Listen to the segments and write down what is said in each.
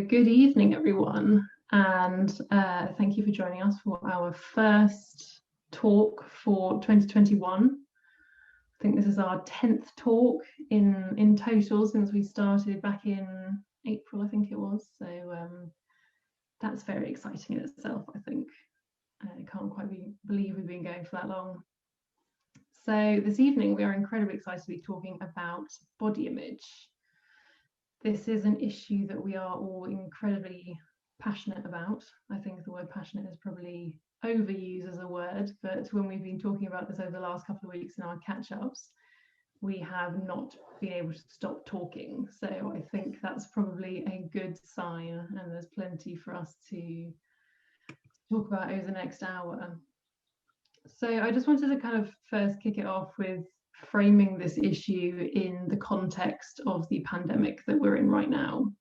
good evening, everyone, and thank you for joining us for our first talk for 2021. I think this is our 10th talk in total since we started back in April, I think it was. So that's very exciting in itself, I think. I can't quite believe we've been going for that long. So this evening, we are incredibly excited to be talking about body image. This is an issue that we are all incredibly passionate about. I think the word passionate is probably overused as a word, but when we've been talking about this over the last couple of weeks in our catch-ups, we have not been able to stop talking. So I think that's probably a good sign, and there's plenty for us to talk about over the next hour. So I just wanted to kind of first kick it off with framing this issue in the context of the pandemic that we're in right now.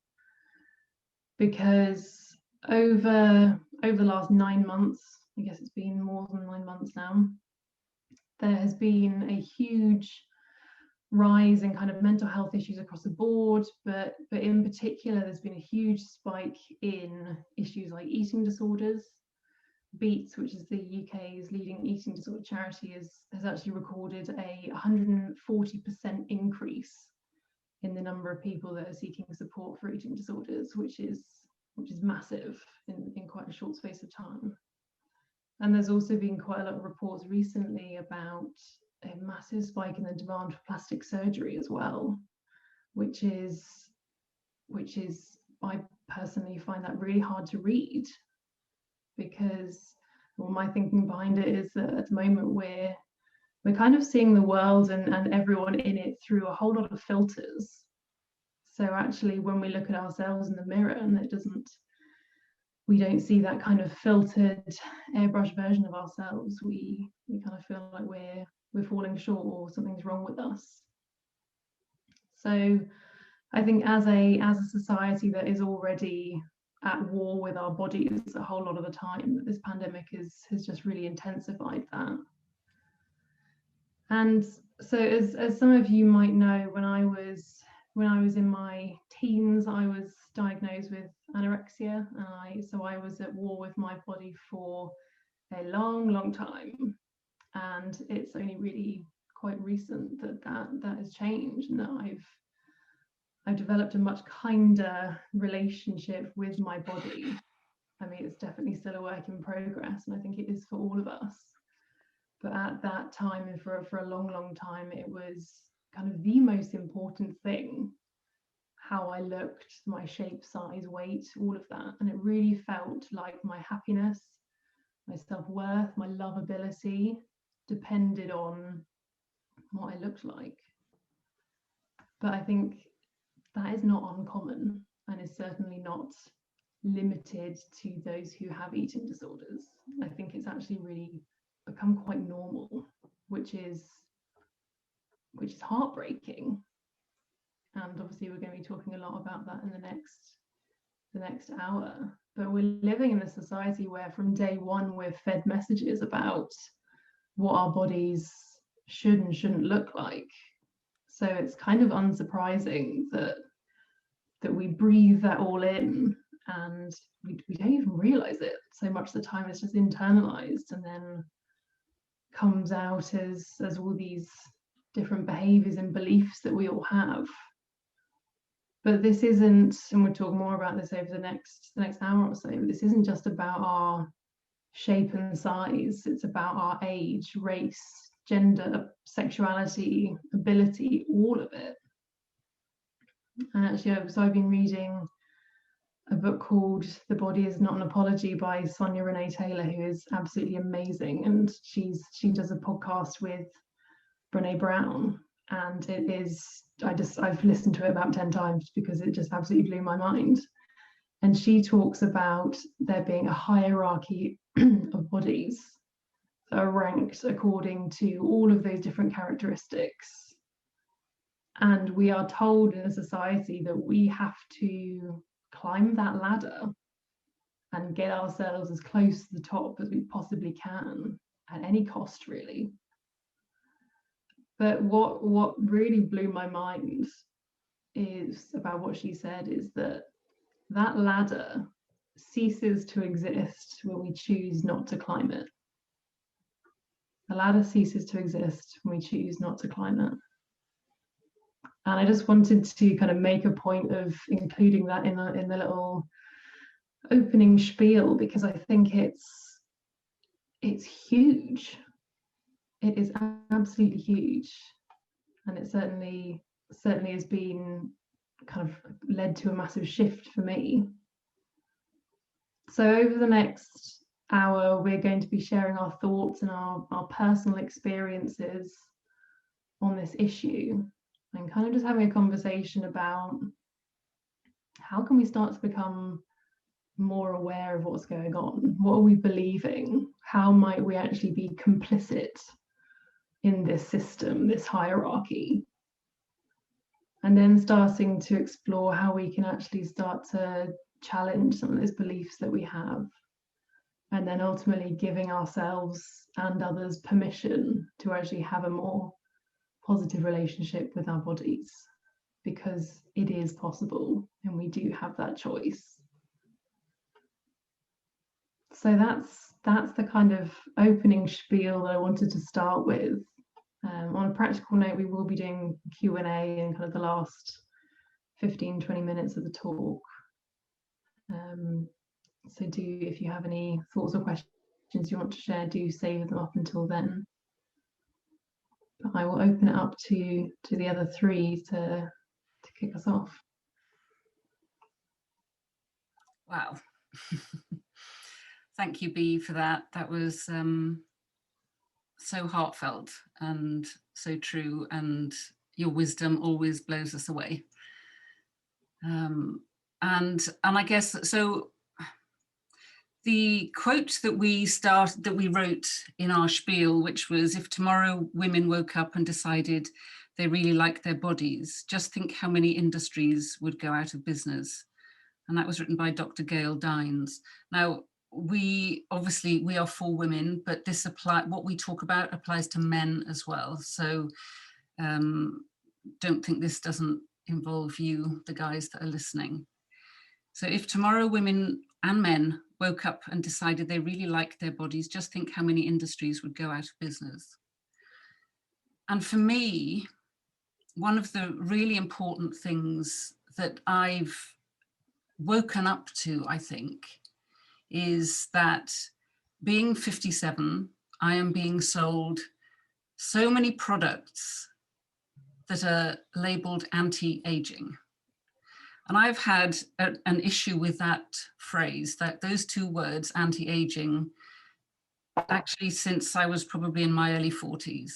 Because over the last 9 months, I guess it's been more than 9 months now, there has been a huge rise in kind of mental health issues across the board, but in particular, there's been a huge spike in issues like eating disorders. Beats, which is the UK's leading eating disorder charity, has actually recorded a 140% increase in the number of people that are seeking support for eating disorders, which is massive in quite a short space of time. And there's also been quite a lot of reports recently about a massive spike in the demand for plastic surgery as well, which is I personally find that really hard to read. Because my thinking behind it is that at the moment we're kind of seeing the world and everyone in it through a whole lot of filters. So actually, when we look at ourselves in the mirror, and we don't see that kind of filtered, airbrushed version of ourselves, we kind of feel like we're falling short or something's wrong with us. So I think as a society that is already at war with our bodies a whole lot of the time, this pandemic has just really intensified that. And so as some of you might know, when I was in my teens, I was diagnosed with anorexia, and I was at war with my body for a long time, and it's only really quite recent that has changed, and that I've developed a much kinder relationship with my body. I mean, it's definitely still a work in progress, and I think it is for all of us. But at that time, and for a long time, it was kind of the most important thing, how I looked, my shape, size, weight, all of that. And it really felt like my happiness, my self-worth, my lovability depended on what I looked like. But I think that is not uncommon, and is certainly not limited to those who have eating disorders. I think it's actually really become quite normal, which is heartbreaking. And obviously we're going to be talking a lot about that in the next hour. But we're living in a society where from day one we're fed messages about what our bodies should and shouldn't look like. So it's kind of unsurprising that we breathe that all in, and we don't even realize it. So much of the time it's just internalized and then comes out as all these different behaviors and beliefs that we all have. But this isn't, and we'll talk more about this over the next hour or so, but this isn't just about our shape and size. It's about our age, race, gender, sexuality, ability, all of it. And actually, so I've been reading a book called The Body Is Not an Apology by Sonia Renee Taylor, who is absolutely amazing. And she does a podcast with Brene Brown. And it is, I've listened to it about 10 times because it just absolutely blew my mind. And she talks about there being a hierarchy of bodies that are ranked according to all of those different characteristics. And we are told in a society that we have to climb that ladder and get ourselves as close to the top as we possibly can at any cost, really. But what really blew my mind is about what she said is that that ladder ceases to exist when we choose not to climb it. The ladder ceases to exist when we choose not to climb it. And I just wanted to kind of make a point of including that in the little opening spiel, because I think it's huge. It is absolutely huge, and it certainly has been kind of led to a massive shift for me. So over the next hour, we're going to be sharing our thoughts and our personal experiences on this issue, and kind of just having a conversation about how can we start to become more aware of what's going on? What are we believing? How might we actually be complicit in this system, this hierarchy? And then starting to explore how we can actually start to challenge some of those beliefs that we have. And then ultimately giving ourselves and others permission to actually have a more positive relationship with our bodies, because it is possible and we do have that choice. So that's the kind of opening spiel that I wanted to start with. On a practical note, we will be doing Q&A in kind of the last 15-20 minutes of the talk. So do, if you have any thoughts or questions you want to share, do save them up until then. But I will open it up to the other three to kick us off. Wow. Thank you, Bea, for that. That was so heartfelt and so true, and your wisdom always blows us away. And I guess, so the quote that we wrote in our spiel, which was, if tomorrow women woke up and decided they really liked their bodies, just think how many industries would go out of business. And that was written by Dr. Gail Dines. Now, we are for women, but what we talk about applies to men as well. So don't think this doesn't involve you, the guys that are listening. So if tomorrow women and men woke up and decided they really liked their bodies, just think how many industries would go out of business. And for me, one of the really important things that I've woken up to, I think, is that being 57, I am being sold so many products that are labeled anti-aging. And I've had an issue with that phrase, that those two words, anti-aging, actually since I was probably in my early 40s,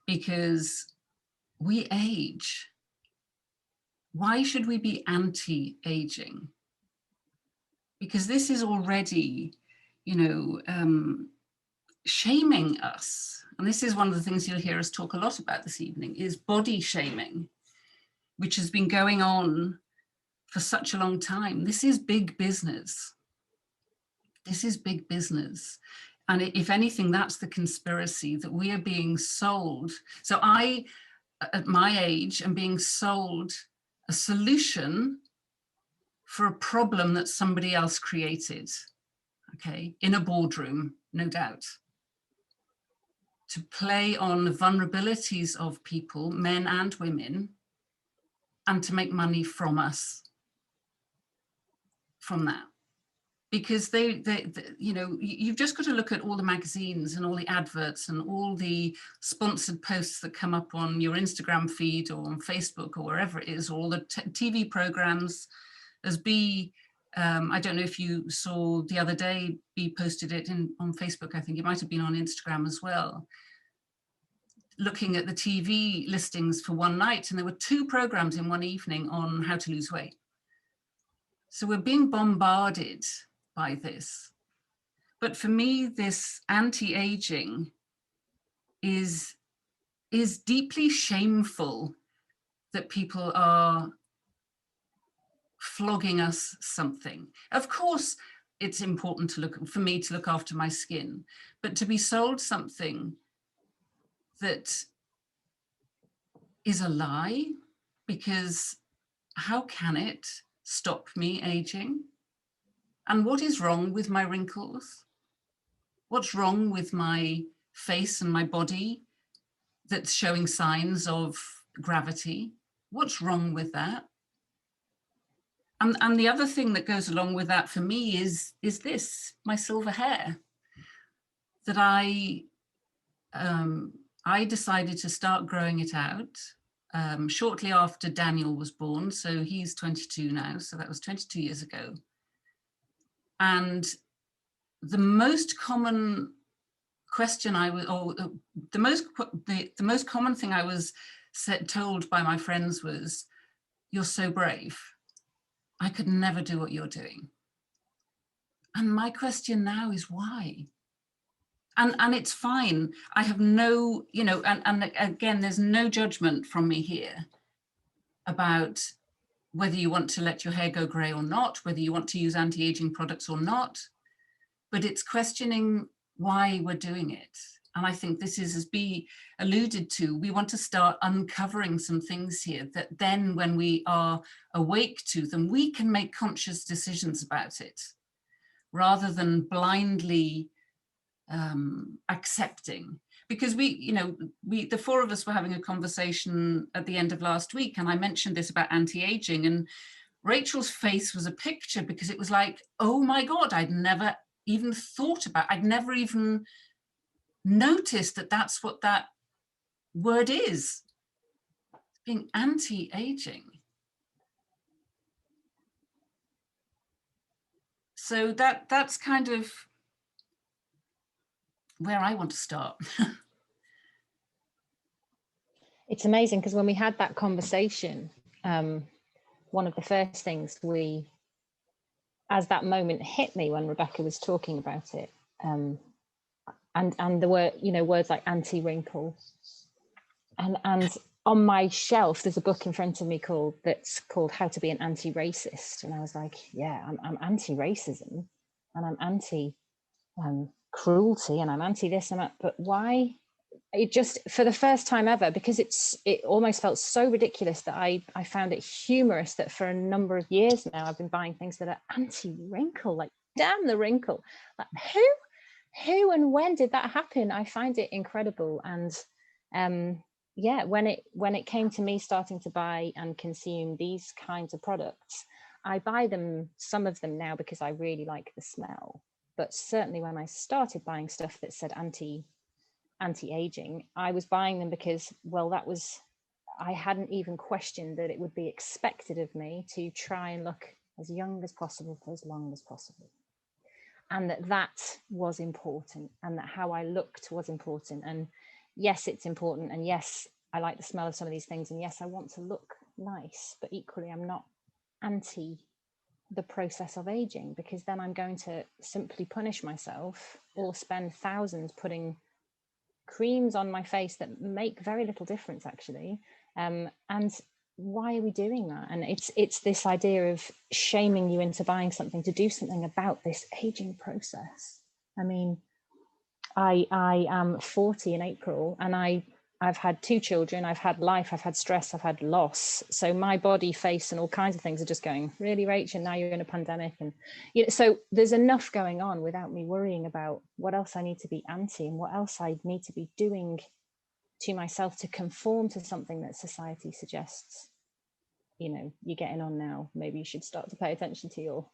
because we age. Why should we be anti-aging? Because this is already, shaming us. And this is one of the things you'll hear us talk a lot about this evening, is body shaming, which has been going on for such a long time. This is big business. This is big business. And if anything, that's the conspiracy, that we are being sold. So I, at my age, am being sold a solution for a problem that somebody else created, okay, in a boardroom, no doubt, to play on the vulnerabilities of people, men and women, and to make money from us, from that. Because you've just got to look at all the magazines and all the adverts and all the sponsored posts that come up on your Instagram feed or on Facebook or wherever it is, or all the TV programs. As Bea, I don't know if you saw the other day, Bea posted it on Facebook, I think it might have been on Instagram as well, looking at the TV listings for one night, and there were 2 programs in one evening on how to lose weight. So we're being bombarded by this. But for me, this anti-aging is deeply shameful, that people are flogging us something. Of course, it's important for me to look after my skin, but to be sold something that is a lie, because how can it stop me aging? And what is wrong with my wrinkles? What's wrong with my face and my body that's showing signs of gravity? What's wrong with that? And the other thing that goes along with that for me is this, my silver hair, that I decided to start growing it out shortly after Daniel was born. So he's 22 now, so that was 22 years ago. And the most common question the most common thing I was told by my friends was, "You're so brave. I could never do what you're doing." And my question now is why? And it's fine. I have no, and again, there's no judgment from me here about whether you want to let your hair go grey or not, whether you want to use anti-aging products or not, but it's questioning why we're doing it. And I think this is, as Bea alluded to, we want to start uncovering some things here that then when we are awake to them, we can make conscious decisions about it rather than blindly accepting. Because the four of us were having a conversation at the end of last week, and I mentioned this about anti-aging, and Rachel's face was a picture because it was like, oh my God, I'd never even thought about, I'd never even noticed that that's what that word is, being anti-aging. So that's kind of where I want to start. It's amazing because when we had that conversation, one of the first things as that moment hit me when Rebecca was talking about it, and the word, words like anti-wrinkle, and on my shelf there's a book in front of me that's called How to Be an Anti-Racist, and I was like, yeah, I'm anti-racism, and I'm anti cruelty, and I'm anti this and that, but why? It just, for the first time ever, because it almost felt so ridiculous that I found it humorous that for a number of years now I've been buying things that are anti-wrinkle, like damn the wrinkle, like who and when did that happen? I find it incredible. And yeah, when it came to me starting to buy and consume these kinds of products, I buy them, some of them now because I really like the smell, but certainly when I started buying stuff that said anti-aging, I was buying them because, well, I hadn't even questioned that it would be expected of me to try and look as young as possible for as long as possible, and that was important, and that how I looked was important. And yes, it's important, and yes, I like the smell of some of these things, and yes, I want to look nice, but equally I'm not anti the process of aging, because then I'm going to simply punish myself or spend thousands putting creams on my face that make very little difference actually. And why are we doing that? And it's this idea of shaming you into buying something to do something about this aging process. I mean, I am 40 in April, and I've had 2 children, I've had life, I've had stress, I've had loss. So my body, face, and all kinds of things are just going, really, Rach? And now you're in a pandemic. And so there's enough going on without me worrying about what else I need to be anti and what else I need to be doing to myself to conform to something that society suggests. You're getting on now, maybe you should start to pay attention to your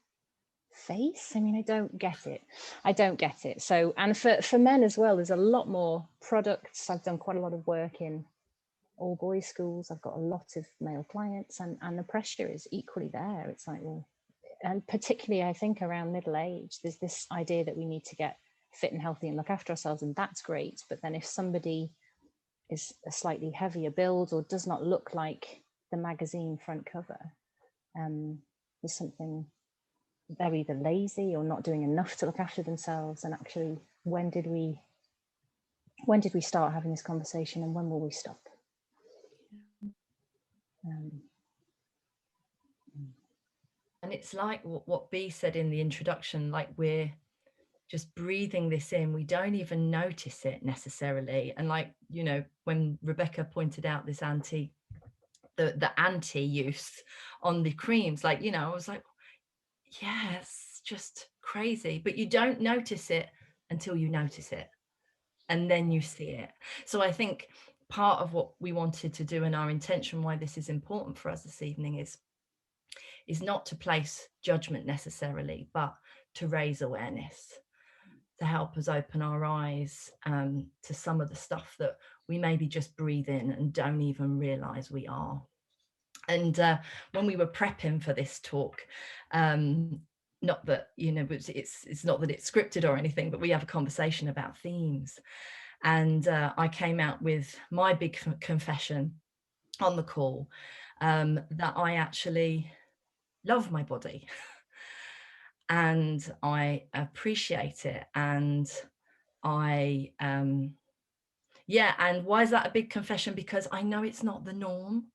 face. I mean, I don't get it. So, and for men as well, there's a lot more products. I've done quite a lot of work in all boys schools. I've got a lot of male clients, and the pressure is equally there. It's like, well, and particularly I think around middle age, there's this idea that we need to get fit and healthy and look after ourselves, and that's great. But then if somebody is a slightly heavier build or does not look like the magazine front cover, there's something, they're either lazy or not doing enough to look after themselves. And actually, when did we start having this conversation, and when will we stop? And it's like what Bea said in the introduction, like we're just breathing this in, we don't even notice it necessarily. And like, when Rebecca pointed out this the anti-use on the creams. Like, you know, I was like, yeah, it's just crazy. But you don't notice it until you notice it, and then you see it. So I think part of what we wanted to do, and our intention why this is important for us this evening, is not to place judgment necessarily, but to raise awareness, to help us open our eyes to some of the stuff that we maybe just breathe in and don't even realize we are. And when we were prepping for this talk, not that, you know, it's not that it's scripted or anything, but we have a conversation about themes. And I came out with my big confession on the call, that I actually love my body and I appreciate it. And I, yeah, and why is that a big confession? Because I know it's not the norm.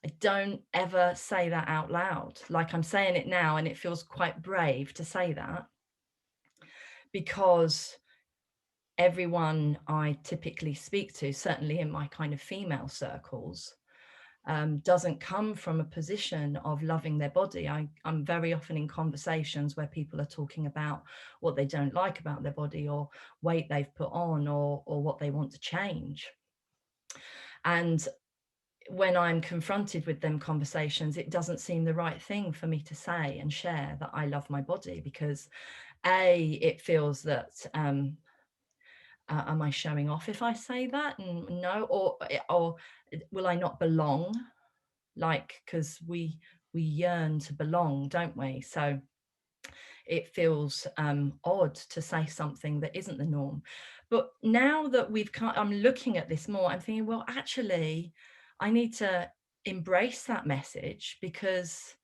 I don't ever say that out loud. Like, I'm saying it now, and it feels quite brave to say that, because everyone I typically speak to, certainly in my kind of female circles, doesn't come from a position of loving their body. I'm very often in conversations where people are talking about what they don't like about their body, or weight they've put on, or what they want to change. And when I'm confronted with them conversations, it doesn't seem the right thing for me to say and share that I love my body, because it feels that am I showing off if I say that? And no, or will I not belong? Like, because we yearn to belong, don't we? So it feels odd to say something that isn't the norm. But now that I'm looking at this more, I'm thinking, well, actually, I need to embrace that message, because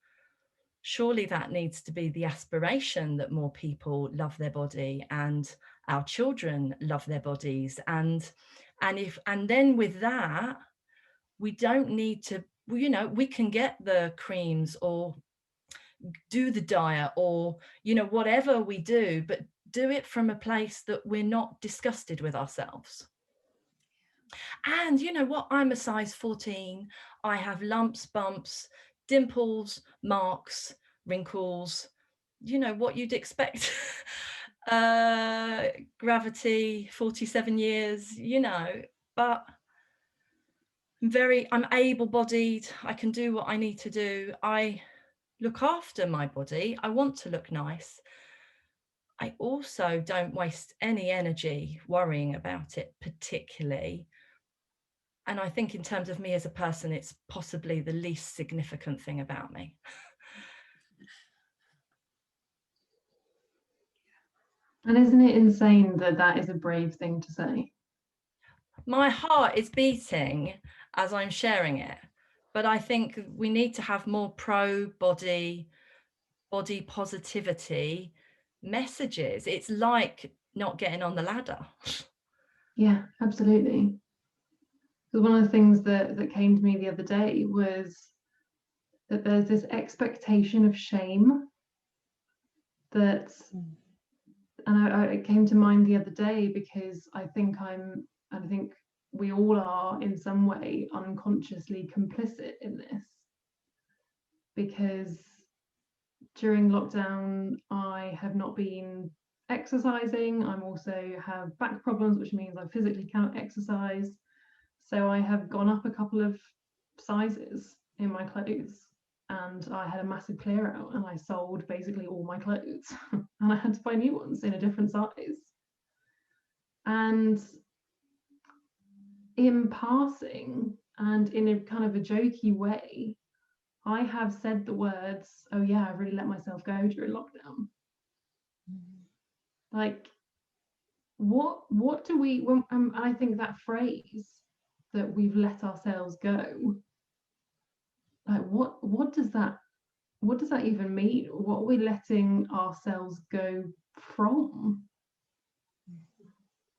surely that needs to be the aspiration, that more people love their body and our children love their bodies. And then with that, we don't need to, you know, we can get the creams or do the diet, or, you know, whatever we do, but do it from a place that we're not disgusted with ourselves. And you know what, I'm a size 14. I have lumps, bumps, dimples, marks, wrinkles, you know, what you'd expect. Gravity, 47 years, you know, but I'm able-bodied. I can do what I need to do. I look after my body. I want to look nice. I also don't waste any energy worrying about it particularly. And I think in terms of me as a person, it's possibly the least significant thing about me. And isn't it insane that that is a brave thing to say? My heart is beating as I'm sharing it, but I think we need to have more pro-body, body positivity messages. It's like not getting on the ladder. Yeah, absolutely. Because one of the things that came to me the other day was that there's this expectation of shame that, and it came to mind the other day, because I think we all are in some way unconsciously complicit in this, because during lockdown I have not been exercising. I'm also have back problems, which means I physically cannot exercise. So I have gone up a couple of sizes in my clothes, and I had a massive clear out, and I sold basically all my clothes and I had to buy new ones in a different size. And in passing and in a kind of a jokey way, I have said the words, "Oh yeah, I really let myself go during lockdown." Like, what do we, I think that phrase, that we've let ourselves go, like what does that even mean? What are we letting ourselves go from?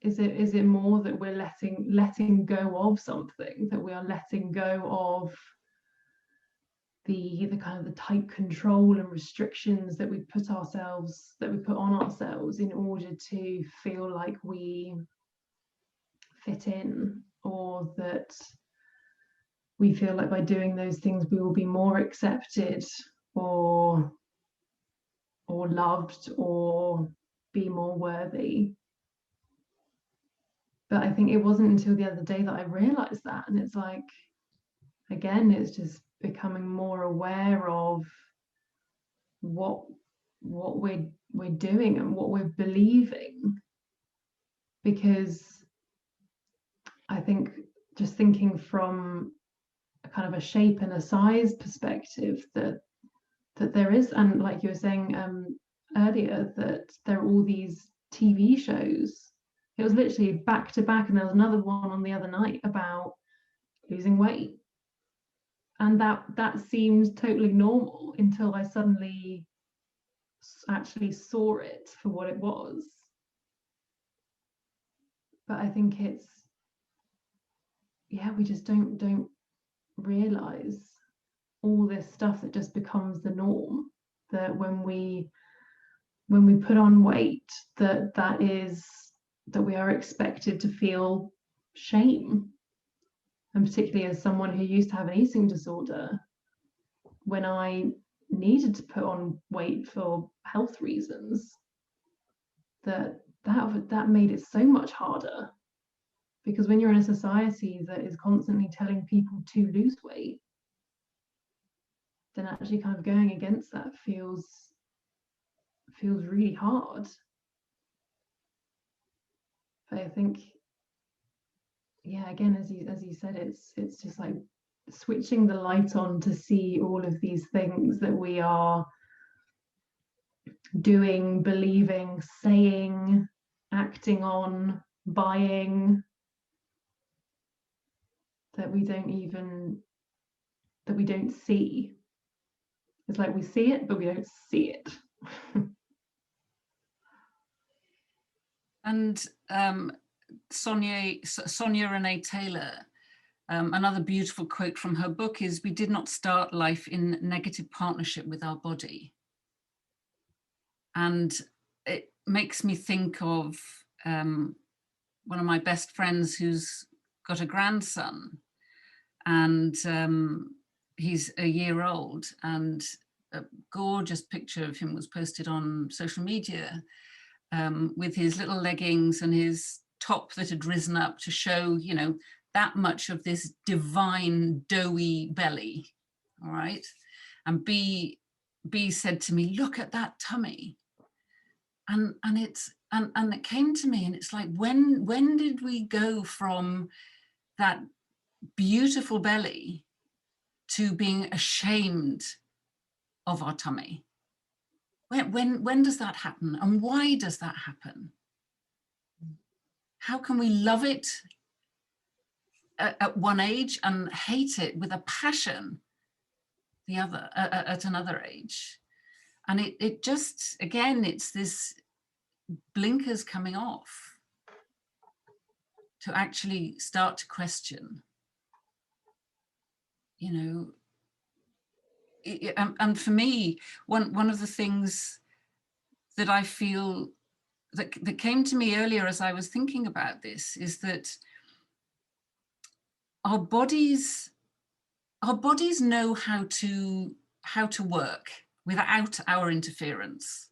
Is it more that we're letting go of something, that we are letting go of the kind of the tight control and restrictions that we put on ourselves in order to feel like we fit in, or that we feel like by doing those things we will be more accepted or loved or be more worthy. But I think it wasn't until the other day that I realized that, and it's like, again, it's just becoming more aware of what we're doing and what we're believing. Because I think just thinking from a kind of a shape and a size perspective, that there is, and like you were saying earlier, that there are all these TV shows. It was literally back to back, and there was another one on the other night about losing weight, and that seemed totally normal until I suddenly actually saw it for what it was. But I think it's, yeah, we just don't realize all this stuff that just becomes the norm, that when we put on weight, that we are expected to feel shame. And particularly as someone who used to have an eating disorder, when I needed to put on weight for health reasons, that made it so much harder. Because when you're in a society that is constantly telling people to lose weight, then actually kind of going against that feels really hard. But I think, yeah, again, as you said, it's just like switching the light on to see all of these things that we are doing, believing, saying, acting on, buying, that we don't see. It's like we see it, but we don't see it. And Sonia Renee Taylor, another beautiful quote from her book is, "We did not start life in negative partnership with our body." And it makes me think of one of my best friends who's got a grandson, and he's a year old, and a gorgeous picture of him was posted on social media, with his little leggings and his top that had risen up to show, you know, that much of this divine doughy belly. All right. And B said to me, "Look at that tummy." And it came to me, and it's like, when did we go from that beautiful belly to being ashamed of our tummy? When does that happen, and why does that happen? How can we love it at one age and hate it with a passion at another age? And it just, again, it's this blinkers coming off to actually start to question, you know. And for me, one of the things that I feel that came to me earlier as I was thinking about this is that our bodies know how to work without our interference.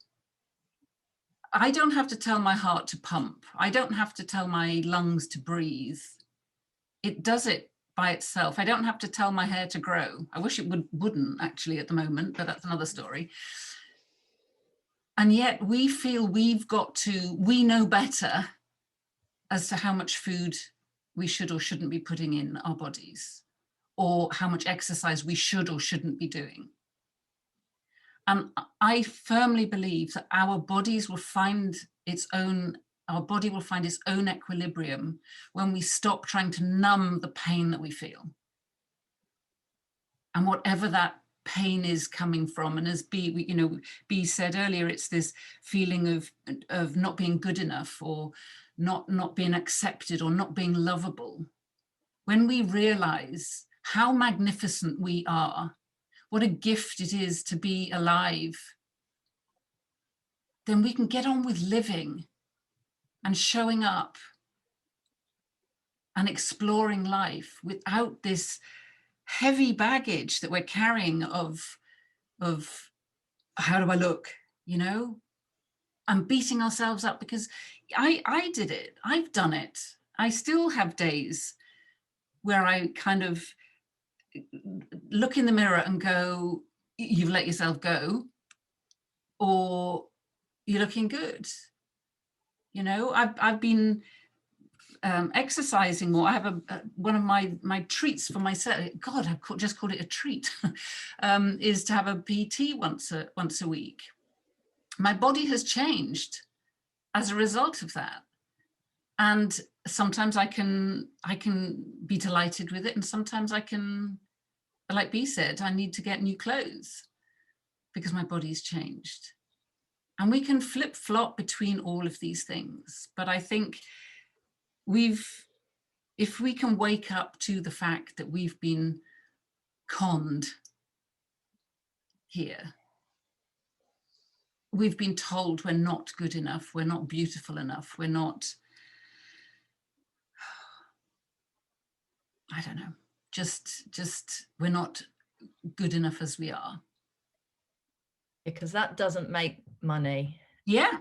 I don't have to tell my heart to pump. I don't have to tell my lungs to breathe. It does it by itself. I don't have to tell my hair to grow. I wish it wouldn't actually at the moment, but that's another story. And yet we feel we know better as to how much food we should or shouldn't be putting in our bodies, or how much exercise we should or shouldn't be doing. And I firmly believe that our body will find its own equilibrium when we stop trying to numb the pain that we feel. And whatever that pain is coming from, and as B said earlier, it's this feeling of not being good enough, or not being accepted, or not being lovable. When we realize how magnificent we are, what a gift it is to be alive, then we can get on with living and showing up and exploring life without this heavy baggage that we're carrying of how do I look, you know, and beating ourselves up because I did it, I've done it. I still have days where I kind of look in the mirror and go, you've let yourself go, or you're looking good. You know, I've been exercising more. I have one of my treats for myself. God, I've just called it a treat. Is to have a PT once a week. My body has changed as a result of that, and sometimes I can be delighted with it, and sometimes I can, like B said, I need to get new clothes because my body's changed. And we can flip-flop between all of these things, but I think if we can wake up to the fact that we've been conned here, we've been told we're not good enough, we're not beautiful enough, we're not, I don't know, just we're not good enough as we are. Because that doesn't make money. Yeah.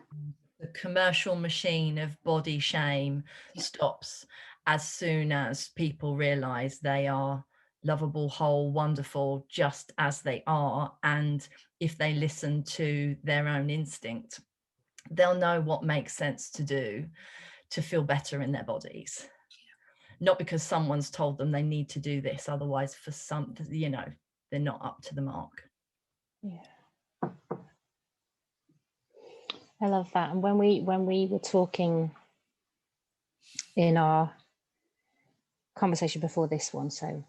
The commercial machine of body shame stops as soon as people realize they are lovable, whole, wonderful, just as they are. And if they listen to their own instinct, they'll know what makes sense to do to feel better in their bodies. Not because someone's told them they need to do this, otherwise for some, you know, they're not up to the mark. Yeah. I love that. And when we were talking in our conversation before this one, so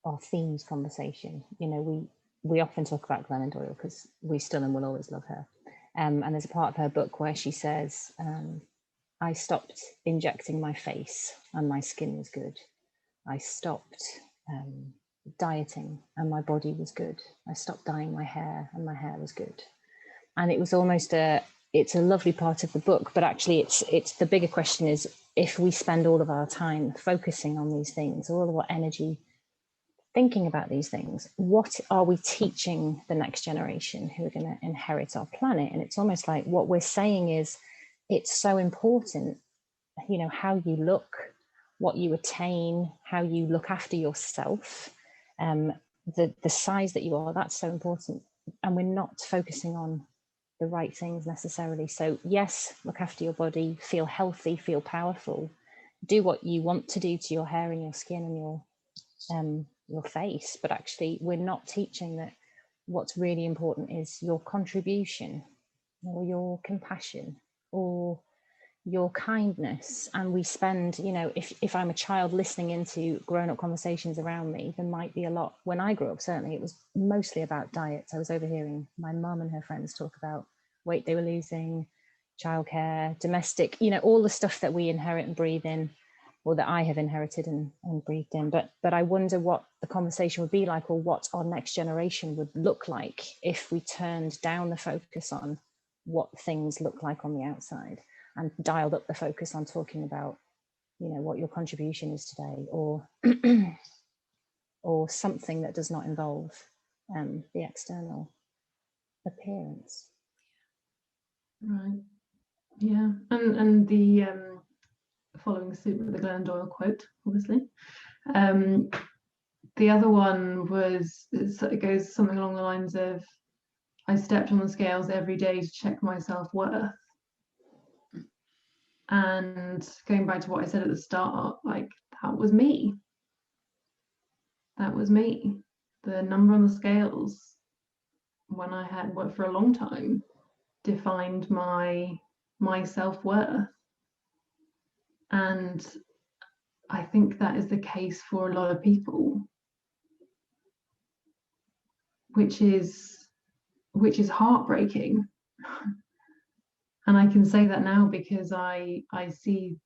our themes conversation, you know, we often talk about Glennon Doyle because we still and will always love her. And there's a part of her book where she says, I stopped injecting my face and my skin was good. I stopped dieting and my body was good. I stopped dyeing my hair and my hair was good. And it was almost it's a lovely part of the book, but actually it's the bigger question is, if we spend all of our time focusing on these things, all of our energy thinking about these things, what are we teaching the next generation who are going to inherit our planet? And it's almost like what we're saying is, it's so important, you know, how you look, what you attain, how you look after yourself, the size that you are, that's so important. And we're not focusing on the right things necessarily. So yes, look after your body, feel healthy, feel powerful, do what you want to do to your hair and your skin and your face, but actually we're not teaching that what's really important is your contribution or your compassion or your kindness. And we spend, you know, if I'm a child listening into grown-up conversations around me, there might be a lot. When I grew up, certainly it was mostly about diets. I was overhearing my mum and her friends talk about weight they were losing, childcare, domestic, you know, all the stuff that we inherit and breathe in, or that I have inherited and breathed in. But I wonder what the conversation would be like, or what our next generation would look like if we turned down the focus on what things look like on the outside and dialed up the focus on talking about, you know, what your contribution is today, or or something that does not involve the external appearance. Right. Yeah. And the following suit with the Glennon Doyle quote, obviously. The other one was, it goes something along the lines of, I stepped on the scales every day to check my self-worth. And going back to what I said at the start, like, that was me. That was me. The number on the scales when I had worked for a long time defined my self-worth. And I think that is the case for a lot of people, which is heartbreaking. And I can say that now because I see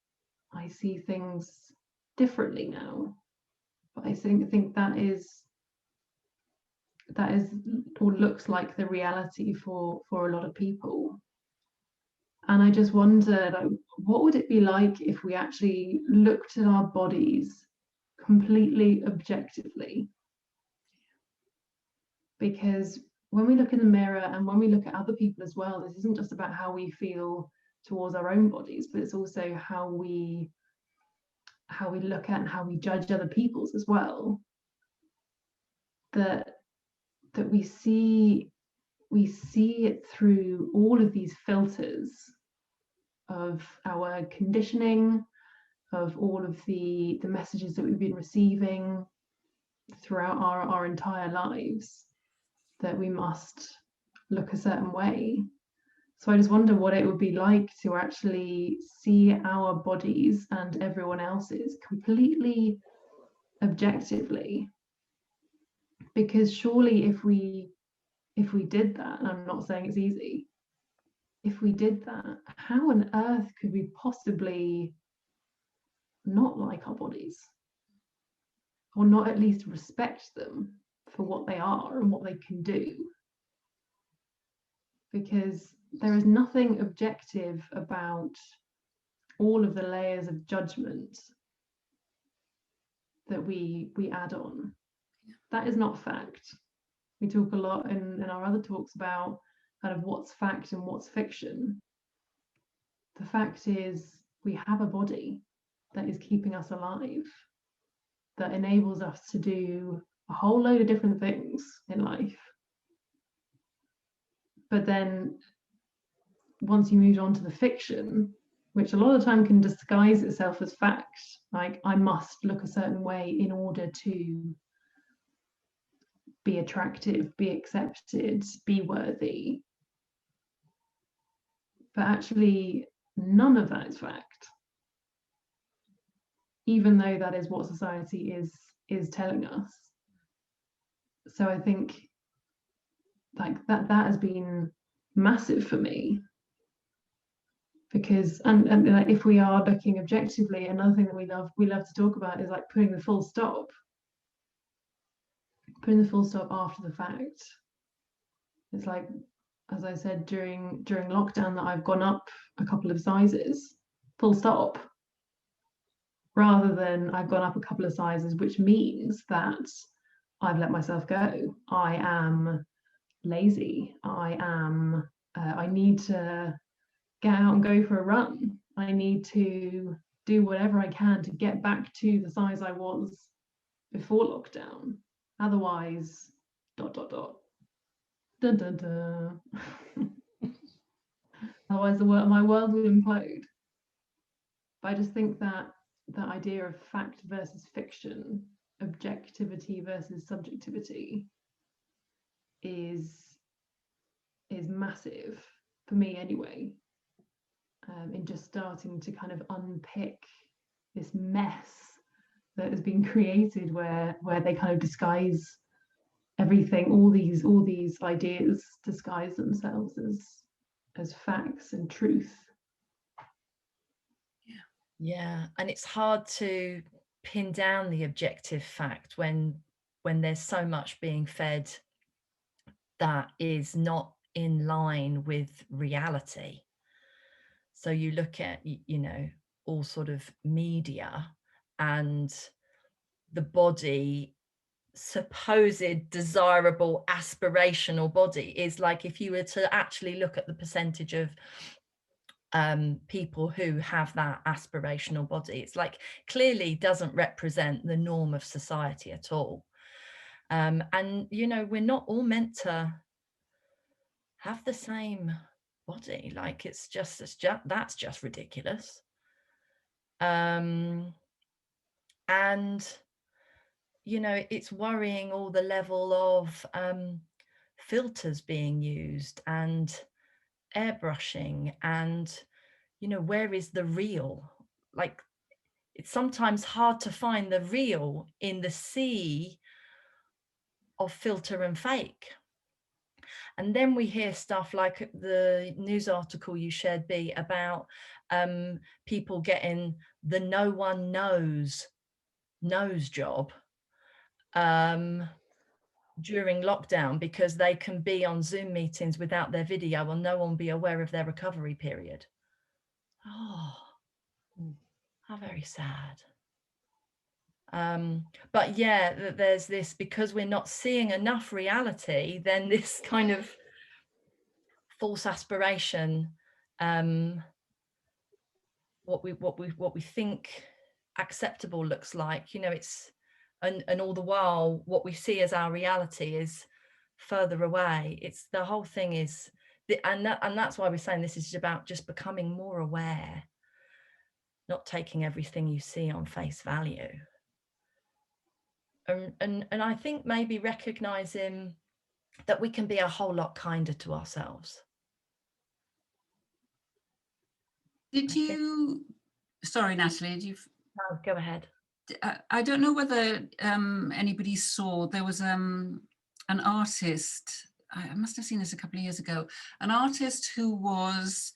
things differently now. But I think that is or looks like the reality for a lot of people. And I just wonder, like, what would it be like if we actually looked at our bodies completely objectively. Because when we look in the mirror and when we look at other people as well, this isn't just about how we feel towards our own bodies, but it's also how we look at and how we judge other people's as well. That we see it through all of these filters of our conditioning, of all of the messages that we've been receiving throughout our entire lives, that we must look a certain way. So I just wonder what it would be like to actually see our bodies and everyone else's completely objectively. Because surely if we did that, and I'm not saying it's easy, if we did that, how on earth could we possibly not like our bodies? Or not at least respect them for what they are and what they can do? Because there is nothing objective about all of the layers of judgment that we add on. That is not fact. We talk a lot in our other talks about kind of what's fact and what's fiction. The fact is we have a body that is keeping us alive, that enables us to do a whole load of different things in life. But then once you move on to the fiction, which a lot of the time can disguise itself as fact, like I must look a certain way in order to be attractive, be accepted, be worthy. But actually, none of that is fact, even though that is what society is telling us. So I think like that has been massive for me, because and like, if we are looking objectively, another thing that we love to talk about is like putting the full stop after the fact. It's like, as I said during lockdown, that I've gone up a couple of sizes, full stop, rather than I've gone up a couple of sizes, which means that I've let myself go. I am lazy. I need to get out and go for a run. I need to do whatever I can to get back to the size I was before lockdown. Otherwise, ... Dun, dun, dun. Otherwise, my world will implode. But I just think that that idea of fact versus fiction, objectivity versus subjectivity, is massive for me anyway. In just starting to kind of unpick this mess that has been created, where they kind of disguise everything, all these ideas disguise themselves as facts and truth. Yeah, and it's hard to pin down the objective fact when there's so much being fed that is not in line with reality. So you look at, you know, all sort of media, and the body, supposed desirable aspirational body, is like, if you were to actually look at the percentage of people who have that aspirational body, it's like clearly doesn't represent the norm of society at all. And you know, we're not all meant to have the same body. Like it's just that's just ridiculous. And you know, it's worrying, all the level of filters being used and airbrushing, and you know, where is the real? Like it's sometimes hard to find the real in the sea of filter and fake. And then we hear stuff like the news article you shared, B, about people getting the no one knows job during lockdown, because they can be on Zoom meetings without their video and no one will be aware of their recovery period. Oh, how very sad. But yeah, there's this, because we're not seeing enough reality, then this kind of false aspiration, what we think acceptable looks like, you know, it's, and all the while what we see as our reality is further away. It's, the whole thing is and that's why we're saying this is about just becoming more aware, not taking everything you see on face value. And I think maybe recognizing that we can be a whole lot kinder to ourselves. Did you, sorry, Natalie, did you? No, go ahead. I don't know whether anybody saw, there was an artist, I must have seen this a couple of years ago, an artist who was,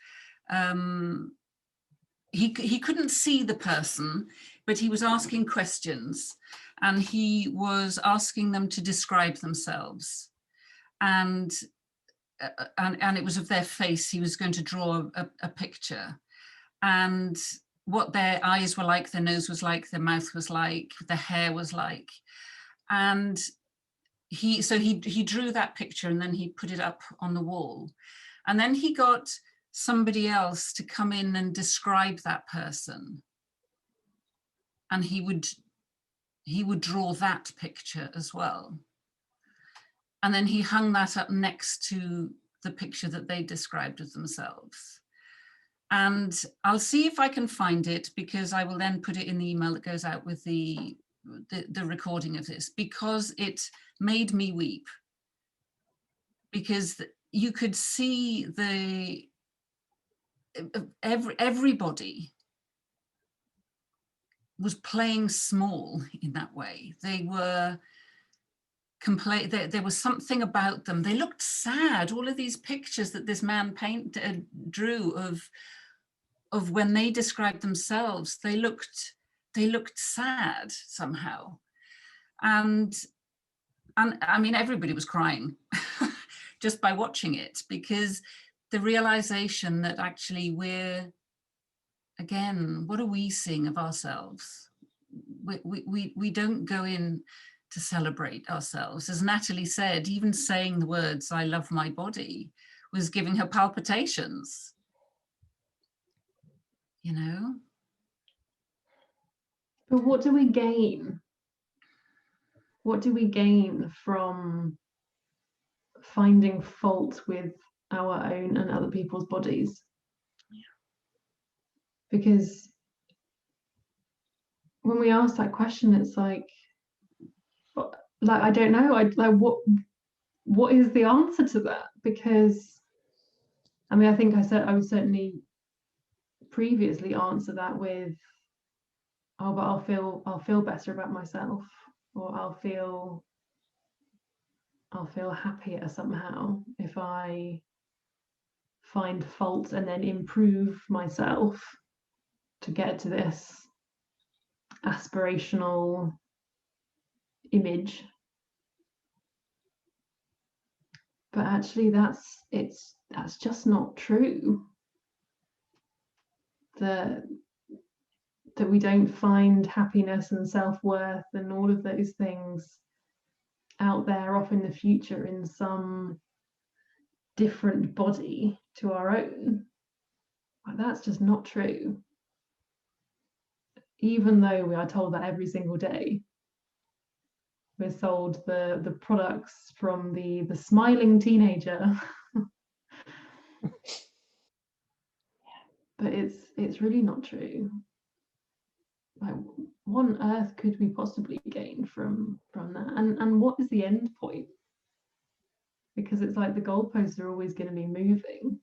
he couldn't see the person, but he was asking questions, and he was asking them to describe themselves. And it was of their face. He was going to draw a picture, and what their eyes were like, their nose was like, their mouth was like, their hair was like. And he drew that picture, and then he put it up on the wall. And then he got somebody else to come in and describe that person. And he would draw that picture as well. And then he hung that up next to the picture that they described of themselves. And I'll see if I can find it, because I will then put it in the email that goes out with the recording of this, because it made me weep. Because you could see everybody was playing small in that way. They were there was something about them. They looked sad. All of these pictures that this man drew of when they described themselves, they looked sad somehow. And I mean, everybody was crying just by watching it, because the realization that actually we're, again, what are we seeing of ourselves? We don't go in to celebrate ourselves. As Natalie said, even saying the words, "I love my body," was giving her palpitations, you know? But what do we gain? What do we gain from finding fault with our own and other people's bodies? Yeah. Because when we ask that question, it's like I don't know. What is the answer to that? Because I mean, I think I would certainly previously answer that with, oh, but I'll feel better about myself, or I'll feel happier somehow if I find fault and then improve myself to get to this aspirational image. But actually that's just not true. That we don't find happiness and self-worth and all of those things out there off in the future in some different body to our own. That's just not true. Even though we are told that every single day. We're sold the products from the smiling teenager. But it's really not true. Like, what on earth could we possibly gain from that? And what is the end point? Because it's like the goalposts are always going to be moving.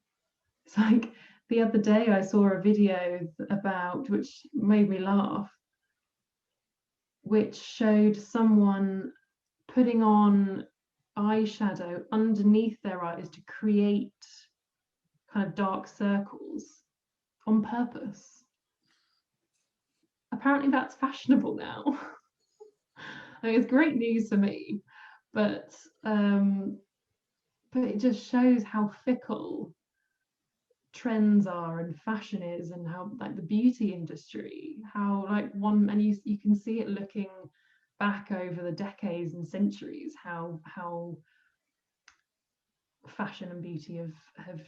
It's like the other day I saw a video about, which made me laugh, which showed someone putting on eyeshadow underneath their eyes to create kind of dark circles on purpose. Apparently that's fashionable now. I mean, it's great news for me, but it just shows how fickle trends are and fashion is, and how like the beauty industry, how like one, and you can see it looking back over the decades and centuries, how fashion and beauty have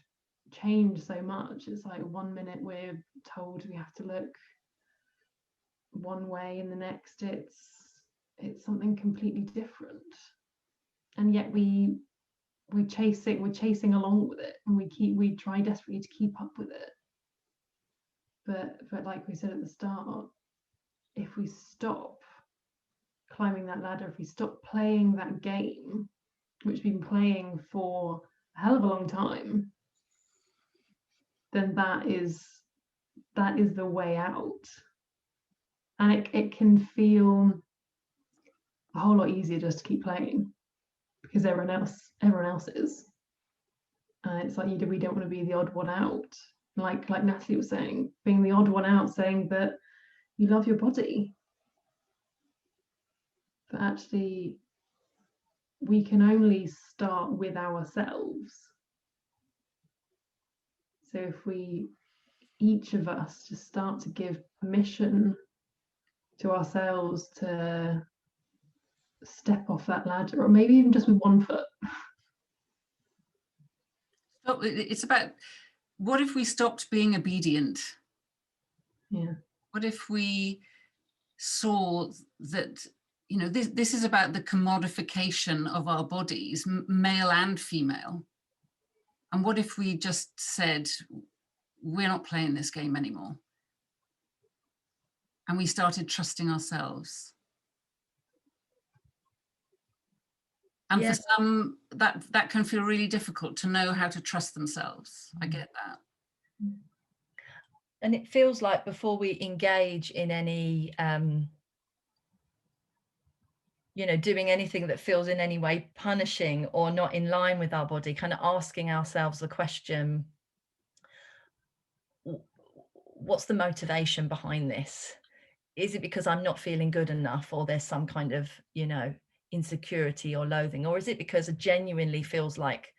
changed so much. It's like one minute we're told we have to look one way, and the next it's something completely different, and yet we're chasing along with it, and we try desperately to keep up with it. But like we said at the start, if we stop climbing that ladder, if we stop playing that game, which we've been playing for a hell of a long time, then that is the way out. And it can feel a whole lot easier just to keep playing, because everyone else is. It's like we don't want to be the odd one out, like Natalie was saying, being the odd one out, saying that you love your body, but actually we can only start with ourselves. So if we, each of us, just start to give permission to ourselves to step off that ladder, or maybe even just with one foot. So it's about, what if we stopped being obedient? Yeah. What if we saw that, you know, this is about the commodification of our bodies, male and female. And what if we just said, we're not playing this game anymore? And we started trusting ourselves. And for some, that can feel really difficult to know how to trust themselves. I get that. And it feels like before we engage in any, you know, doing anything that feels in any way punishing or not in line with our body, kind of asking ourselves the question, what's the motivation behind this? Is it because I'm not feeling good enough, or there's some kind of, you know, insecurity or loathing, or is it because it genuinely feels like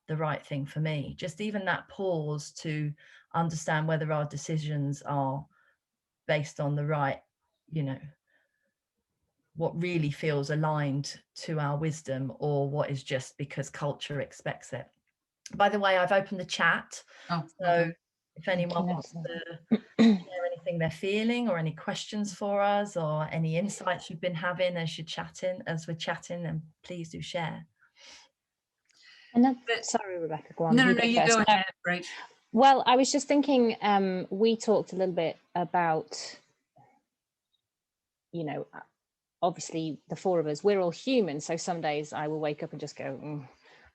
the right thing for me? Just even that pause to understand whether our decisions are based on the right, you know, what really feels aligned to our wisdom, or what is just because culture expects it. By the way, I've opened the chat. Oh, so okay. if anyone wants to share anything they're feeling, or any questions for us, or any insights you've been having as we're chatting, then please do share. And sorry, Rebecca, go on. No, you go ahead. Right. Well, I was just thinking, we talked a little bit about, you know, obviously the four of us, we're all human. So some days I will wake up and just go,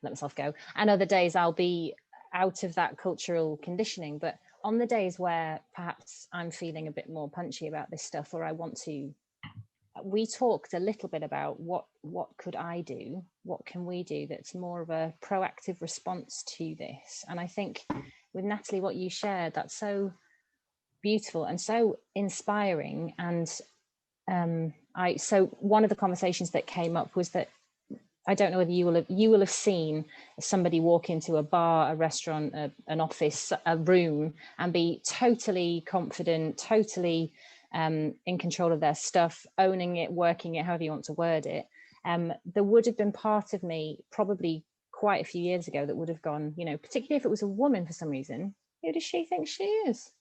let myself go. And other days I'll be out of that cultural conditioning. But on the days where perhaps I'm feeling a bit more punchy about this stuff, or I want to, we talked a little bit about what could I do? What can we do that's more of a proactive response to this? And I think with Natalie, what you shared, that's so beautiful and so inspiring. And so one of the conversations that came up was that, I don't know whether you will have seen somebody walk into a bar, a restaurant, an office, a room, and be totally confident, totally in control of their stuff, owning it, working it, however you want to word it. There would have been part of me probably quite a few years ago that would have gone, you know, particularly if it was a woman for some reason, who does she think she is?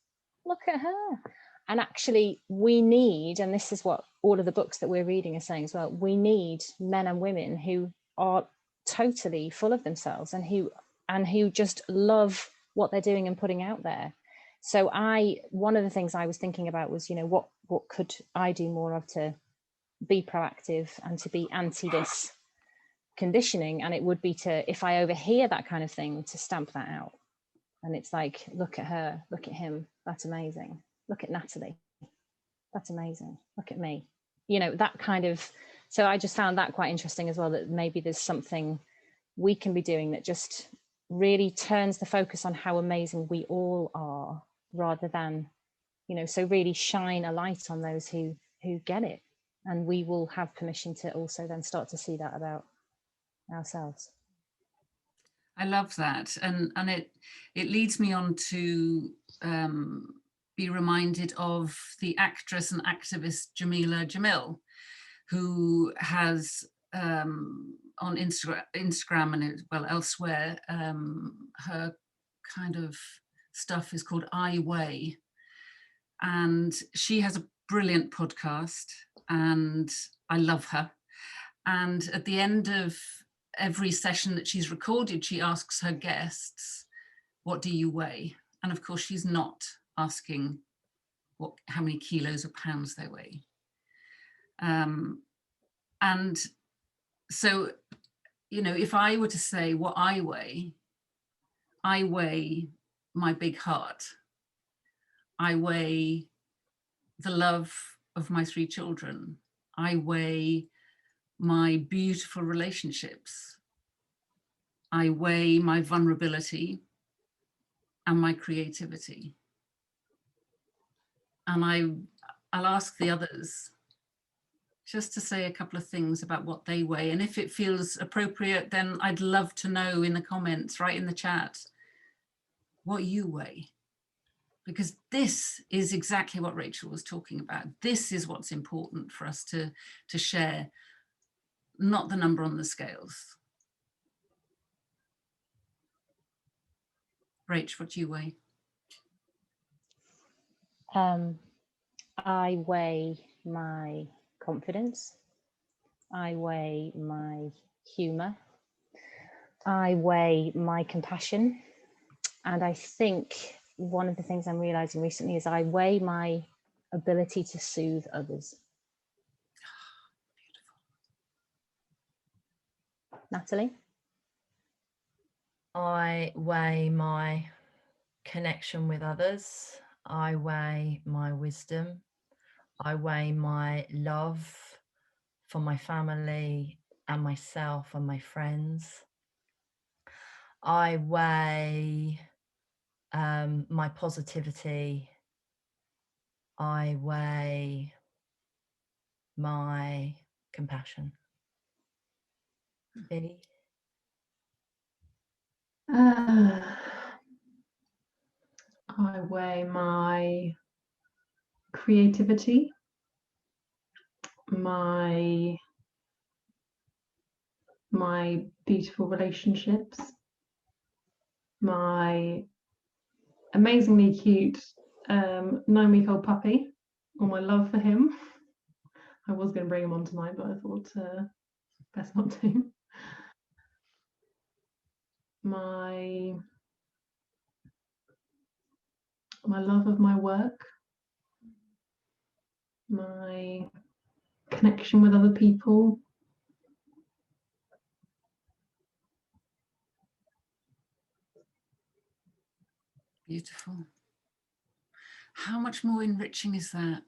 Look at her. And actually we need, and this is what all of the books that we're reading are saying as well, we need men and women who are totally full of themselves and who just love what they're doing and putting out there. So one of the things I was thinking about was, you know, what could I do more of to be proactive and to be anti this conditioning? And it would be to, if I overhear that kind of thing, to stamp that out. And it's like, look at her, look at him, that's amazing. Look at Natalie, that's amazing. Look at me, you know, that kind of. So I just found that quite interesting as well, that maybe there's something we can be doing that just really turns the focus on how amazing we all are, rather than, you know, so really shine a light on those who get it. And we will have permission to also then start to see that about ourselves. I love that, and it leads me on to be reminded of the actress and activist Jamila Jamil, who has on Instagram and well elsewhere, her kind of stuff is called I Weigh, and she has a brilliant podcast, and I love her. And at the end of every session that she's recorded, she asks her guests, what do you weigh? And of course, she's not asking how many kilos or pounds they weigh. And so, you know, if I were to say what I weigh my big heart. I weigh the love of my 3 children. I weigh my beautiful relationships. I weigh my vulnerability and my creativity. And I'll ask the others just to say a couple of things about what they weigh. And if it feels appropriate, then I'd love to know in the comments, right in the chat, what you weigh. Because this is exactly what Rachel was talking about. This is what's important for us to share, not the number on the scales. Rach, what do you weigh? I weigh my confidence. I weigh my humor. I weigh my compassion. And I think one of the things I'm realizing recently is I weigh my ability to soothe others. Beautiful. Natalie? I weigh my connection with others. I weigh my wisdom. I weigh my love for my family and myself and my friends. I weigh my positivity. I weigh my compassion. Billy? I weigh my creativity, my beautiful relationships, my amazingly cute 9-week-old puppy, or my love for him. I was going to bring him on tonight, but I thought best not to. My love of my work, my connection with other people, Beautiful. How much more enriching is that?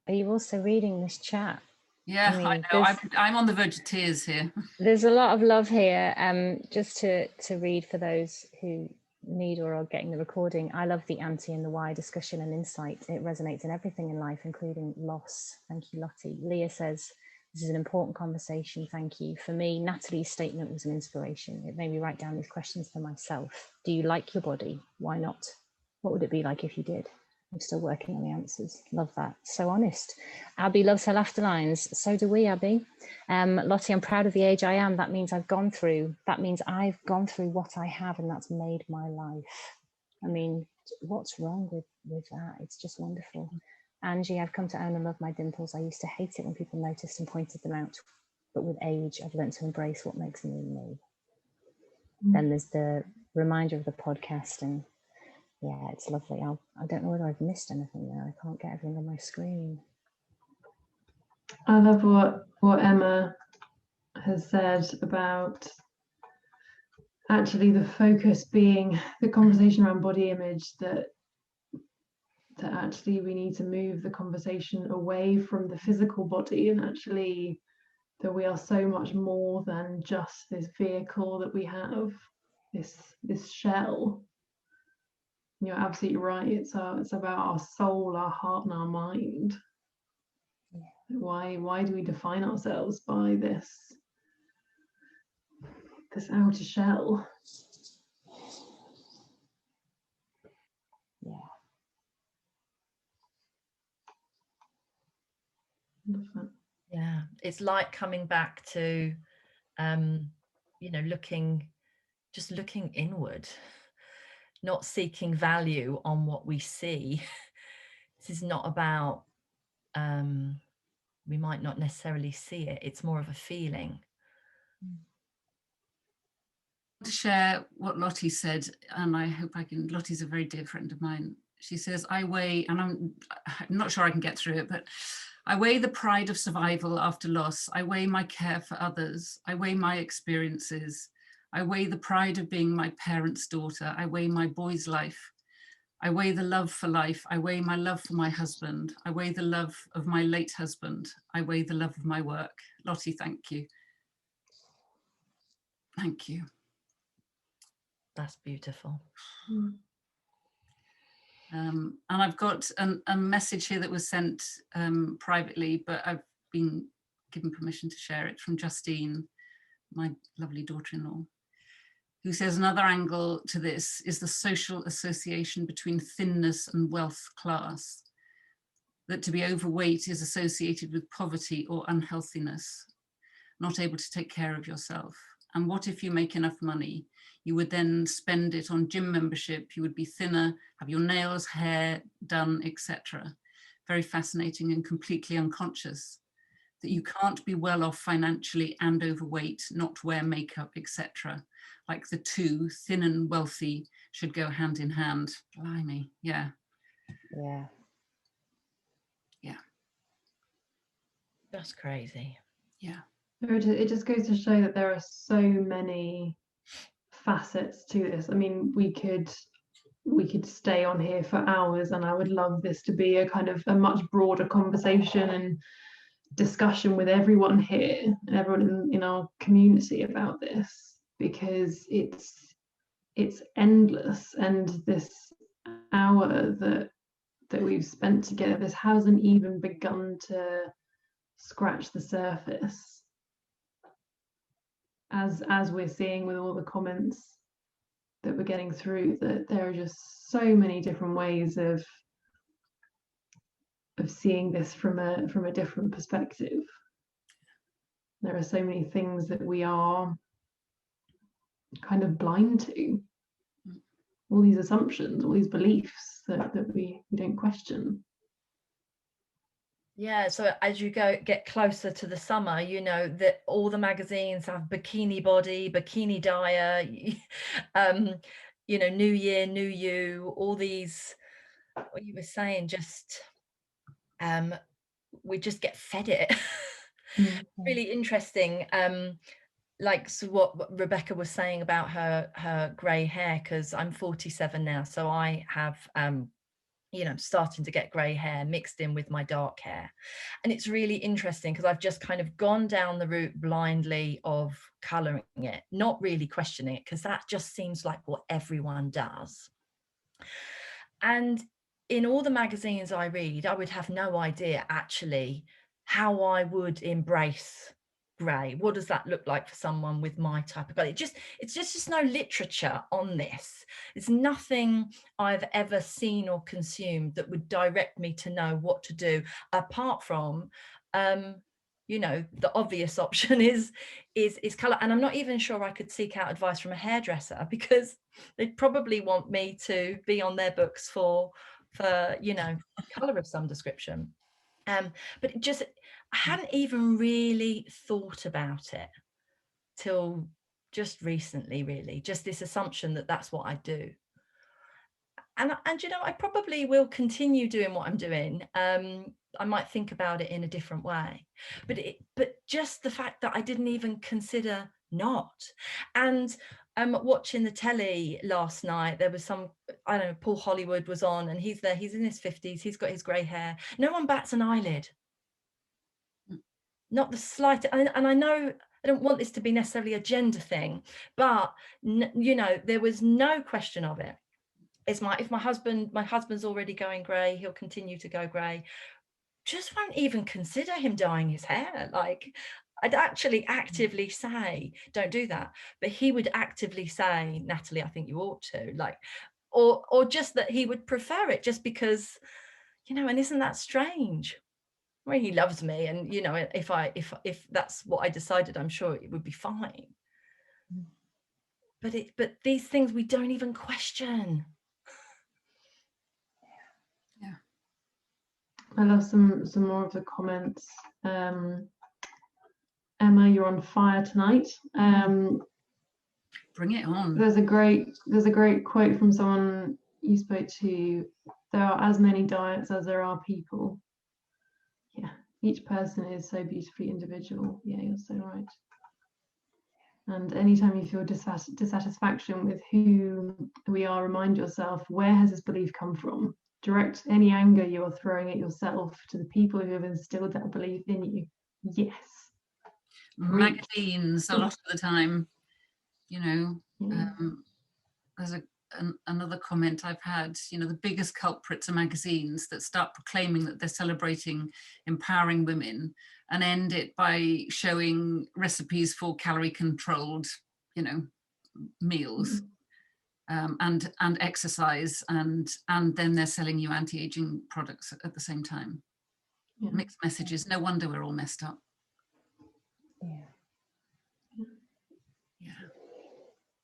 Are you also reading this chat? Yeah, I know. I'm on the verge of tears here. There's a lot of love here. Just to read for those who need or are getting the recording. I love the anti and the why discussion and insight. It resonates in everything in life, including loss. Thank you, Lottie. Leah says, this is an important conversation. Thank you. For me, Natalie's statement was an inspiration. It made me write down these questions for myself. Do you like your body? Why not? What would it be like if you did? I'm still working on the answers. Love that. So honest. Abby loves her laughter lines. So do we, Abby. Lottie, I'm proud of the age I am. That means I've gone through what I have, and that's made my life. I mean, what's wrong with that? It's just wonderful. Angie, I've come to own and love my dimples. I used to hate it when people noticed and pointed them out. But with age, I've learned to embrace what makes me me. Then there's the reminder of the podcast, and yeah, it's lovely. I don't know whether I've missed anything there. I can't get everything on my screen. I love what Emma has said about actually the focus being the conversation around body image, that actually we need to move the conversation away from the physical body, and actually that we are so much more than just this vehicle that we have, this shell. You're absolutely right. It's about our soul, our heart, and our mind. Yeah. Why do we define ourselves by this this outer shell. Yeah. Love that. Yeah, it's like coming back to, you know, just looking inward, not seeking value on what we see. This is not about, we might not necessarily see it. It's more of a feeling. To share what Lottie said, and I hope I can. Lottie's a very dear friend of mine. She says, I weigh, and I'm not sure I can get through it, but I weigh the pride of survival after loss. I weigh my care for others. I weigh my experiences. I weigh the pride of being my parents' daughter. I weigh my boy's life. I weigh the love for life. I weigh my love for my husband. I weigh the love of my late husband. I weigh the love of my work. Lottie, thank you. Thank you. That's beautiful. And I've got a message here that was sent privately, but I've been given permission to share it, from Justine, my lovely daughter-in-law, who says another angle to this is the social association between thinness and wealth class, that to be overweight is associated with poverty or unhealthiness, not able to take care of yourself. And what if you make enough money? You would then spend it on gym membership, you would be thinner, have your nails, hair done, etc. Very fascinating and completely unconscious that you can't be well off financially and overweight, not wear makeup, etc. Like the two, thin and wealthy, should go hand in hand. Blimey, yeah. Yeah. Yeah. That's crazy. Yeah. It just goes to show that there are so many facets to this. I mean, we could stay on here for hours, and I would love this to be a kind of a much broader conversation and discussion with everyone here and everyone in our community about this, because it's endless, and this hour that we've spent together, this hasn't even begun to scratch the surface, as we're seeing with all the comments that we're getting through, that there are just so many different ways of seeing this from a different perspective. There are so many things that we are kind of blind to, all these assumptions, all these beliefs that we don't question. Yeah, so as you get closer to the summer, you know that all the magazines have bikini body, bikini diet, you know, new year, new you, all these, what you were saying, just we just get fed it. Really interesting. Like, so what Rebecca was saying about her grey hair, because I'm 47 now, so I have you know, starting to get grey hair mixed in with my dark hair. And it's really interesting because I've just kind of gone down the route blindly of colouring it, not really questioning it, because that just seems like what everyone does. And in all the magazines I read, I would have no idea actually how I would embrace grey. What does that look like for someone with my type of colour? It's just no literature on this. It's nothing I've ever seen or consumed that would direct me to know what to do, apart from you know, the obvious option is colour. And I'm not even sure I could seek out advice from a hairdresser, because they'd probably want me to be on their books for you know, colour of some description. But it just, I hadn't even really thought about it till just recently, really, just this assumption that that's what I do. And you know, I probably will continue doing what I'm doing. I might think about it in a different way, but just the fact that I didn't even consider not. And watching the telly last night, there was some, I don't know, Paul Hollywood was on, and he's there, he's in his 50s, he's got his grey hair. No one bats an eyelid. Not the slightest. And I know I don't want this to be necessarily a gender thing, but you know, there was no question of it. It's my husband's already going grey, he'll continue to go grey. Just won't even consider him dyeing his hair. Like, I'd actually actively say, don't do that. But he would actively say, Natalie, I think you ought to, like, or just that he would prefer it just because, you know, and isn't that strange? I mean, he loves me, and, you know, if that's what I decided, I'm sure it would be fine. But these things we don't even question. Yeah. I love some more of the comments. Emma, you're on fire tonight. Bring it on. There's a great quote from someone you spoke to. There are as many diets as there are people. Yeah, each person is so beautifully individual. Yeah, you're so right. And anytime you feel dissatisfaction with who we are, remind yourself, where has this belief come from? Direct any anger you are throwing at yourself to the people who have instilled that belief in you. Yes. Magazines, a lot of the time, you know, Yeah. there's another comment I've had, you know, the biggest culprits are magazines that start proclaiming that they're celebrating empowering women and end it by showing recipes for calorie controlled, you know, meals. And exercise, and then they're selling you anti-aging products at the same time. Yeah. Mixed messages. No wonder we're all messed up. Yeah.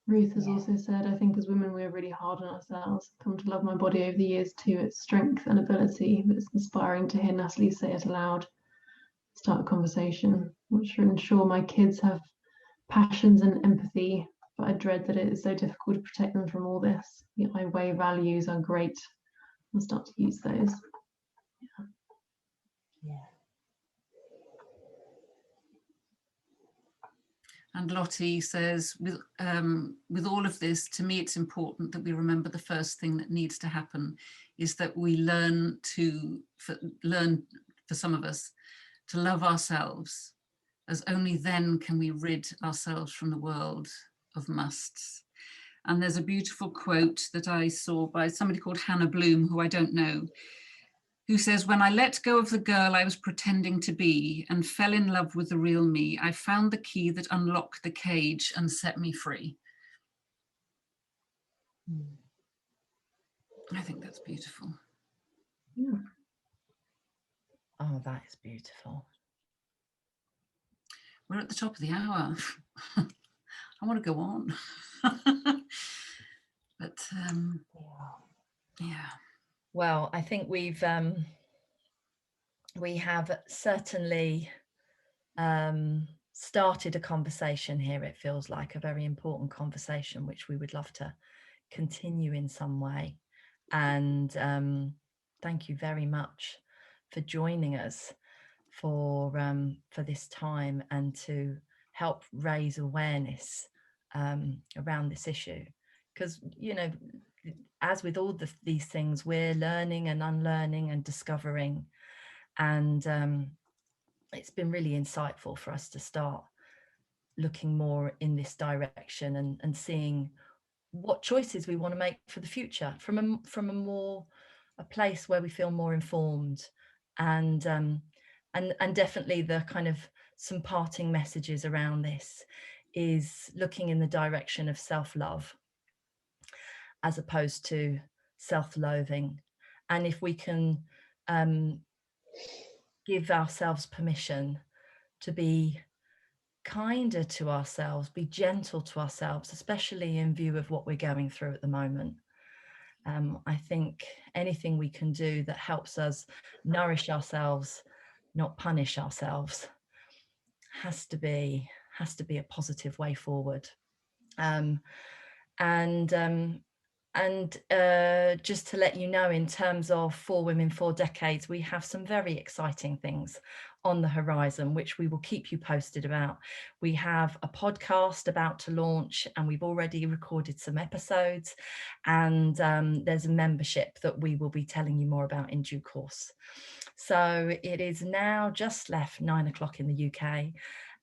Ruth has also said, I think as women we're really hard on ourselves. Come to love my body over the years too, its strength and ability. But it's inspiring to hear Natalie say it aloud. Start a conversation. I'm sure my kids have passions and empathy, but I dread that it is so difficult to protect them from all this. Yet my way values are great. I'll start to use those. Yeah. And Lottie says, with all of this, to me, it's important that we remember the first thing that needs to happen is that we learn for some of us to love ourselves, as only then can we rid ourselves from the world of musts. And there's a beautiful quote that I saw by somebody called Hannah Bloom, who I don't know, who says, when I let go of the girl I was pretending to be and fell in love with the real me, I found the key that unlocked the cage and set me free. I think that's beautiful. Yeah. Oh, that is beautiful. We're at the top of the hour. I want to go on. But yeah. Well, I think we have certainly started a conversation here. It feels like a very important conversation, which we would love to continue in some way. And thank you very much for joining us for this time and to help raise awareness around this issue. Because, you know, as with all these things, we're learning and unlearning and discovering. And it's been really insightful for us to start looking more in this direction and seeing what choices we want to make for the future from a place where we feel more informed, and definitely the kind of some parting messages around this is looking in the direction of self-love as opposed to self-loathing. And if we can give ourselves permission to be kinder to ourselves, be gentle to ourselves, especially in view of what we're going through at the moment. I think anything we can do that helps us nourish ourselves, not punish ourselves, has to be a positive way forward. Just to let you know, in terms of 4 Women, 4 Decades, we have some very exciting things on the horizon, which we will keep you posted about. We have a podcast about to launch, and we've already recorded some episodes, and there's a membership that we will be telling you more about in due course. So it is now just left 9 o'clock in the UK,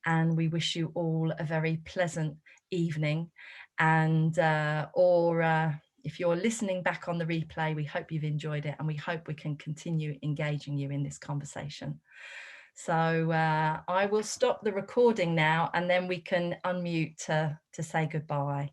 and we wish you all a very pleasant evening. And if you're listening back on the replay, we hope you've enjoyed it, and we hope we can continue engaging you in this conversation. So I will stop the recording now, and then we can unmute to say goodbye.